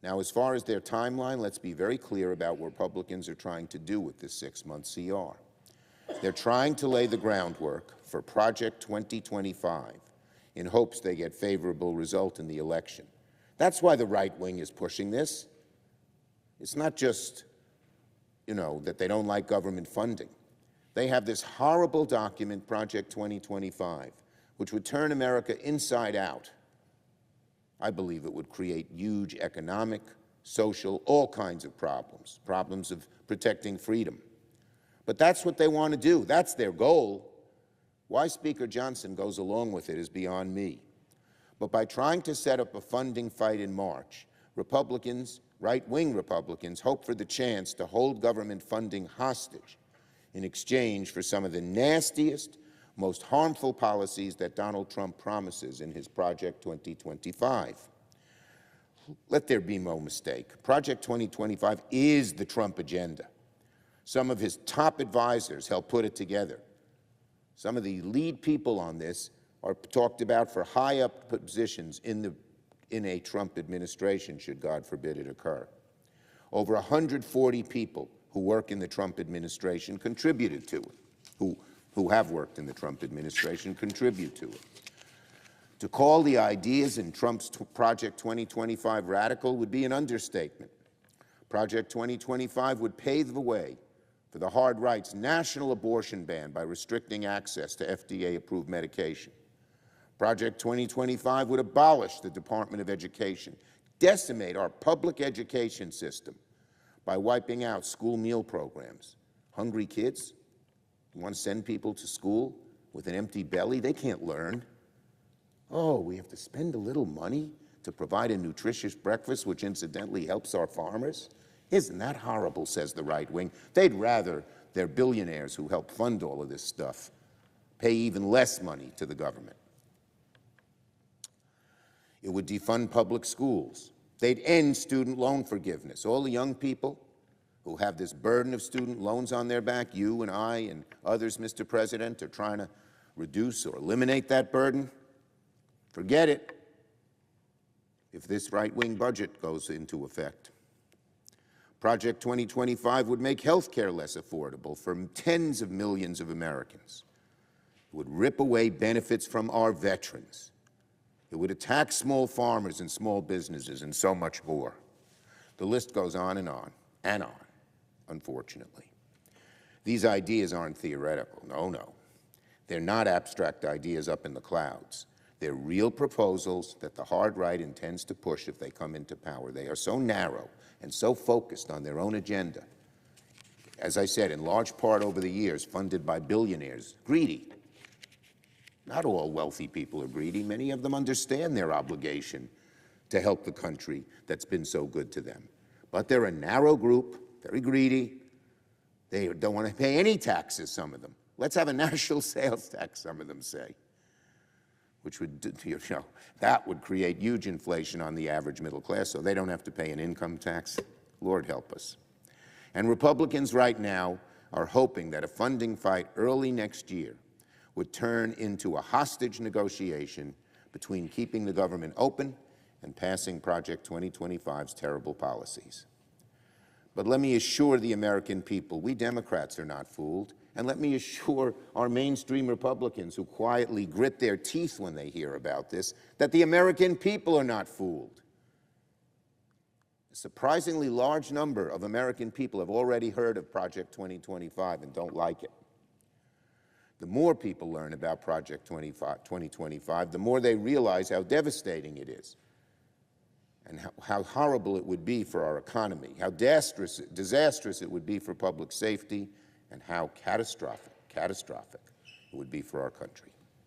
Now, as far as their timeline, let's be very clear about what Republicans are trying to do with this 6-month CR. They're trying to lay the groundwork for Project 2025 in hopes they get favorable result in the election. That's why the right wing is pushing this. It's not just, that they don't like government funding. They have this horrible document, Project 2025, which would turn America inside out. I believe it would create huge economic, social, all kinds of problems of protecting freedom. But that's what they want to do. That's their goal. Why Speaker Johnson goes along with it is beyond me. But by trying to set up a funding fight in March, Republicans, right-wing Republicans, hope for the chance to hold government funding hostage in exchange for some of the nastiest, most harmful policies that Donald Trump promises in his Project 2025. Let there be no mistake. Project 2025 is the Trump agenda. Some of his top advisors helped put it together. Some of the lead people on this are talked about for high-up positions in a Trump administration, should God forbid it occur. Over 140 people who work in the Trump administration contributed to it, who have worked in the Trump administration contribute to it. To call the ideas in Trump's Project 2025 radical would be an understatement. Project 2025 would pave the way for the hard right's national abortion ban by restricting access to FDA-approved medication. Project 2025 would abolish the Department of Education, decimate our public education system by wiping out school meal programs. Hungry kids? You want to send people to school with an empty belly? They can't learn. Oh, we have to spend a little money to provide a nutritious breakfast, which incidentally helps our farmers? Isn't that horrible, says the right wing. They'd rather their billionaires who help fund all of this stuff pay even less money to the government. It would defund public schools. They'd end student loan forgiveness. All the young people who have this burden of student loans on their back, you and I and others, Mr. President, are trying to reduce or eliminate that burden. Forget it if this right-wing budget goes into effect. Project 2025 would make health care less affordable for tens of millions of Americans. It would rip away benefits from our veterans. It would attack small farmers and small businesses and so much more. The list goes on and on and on, unfortunately. These ideas aren't theoretical. No. They're not abstract ideas up in the clouds. They're real proposals that the hard right intends to push if they come into power. They are so narrow and so focused on their own agenda. As I said, in large part over the years, funded by billionaires, greedy. Not all wealthy people are greedy. Many of them understand their obligation to help the country that's been so good to them. But they're a narrow group, very greedy. They don't want to pay any taxes, some of them. Let's have a national sales tax, some of them say, which would, that would create huge inflation on the average middle class, so they don't have to pay an income tax. Lord help us. And Republicans right now are hoping that a funding fight early next year would turn into a hostage negotiation between keeping the government open and passing Project 2025's terrible policies. But let me assure the American people, we Democrats are not fooled. And let me assure our mainstream Republicans who quietly grit their teeth when they hear about this, that the American people are not fooled. A surprisingly large number of American people have already heard of Project 2025 and don't like it. The more people learn about Project 2025, the more they realize how devastating it is and how horrible it would be for our economy, how disastrous it would be for public safety, and how catastrophic it would be for our country.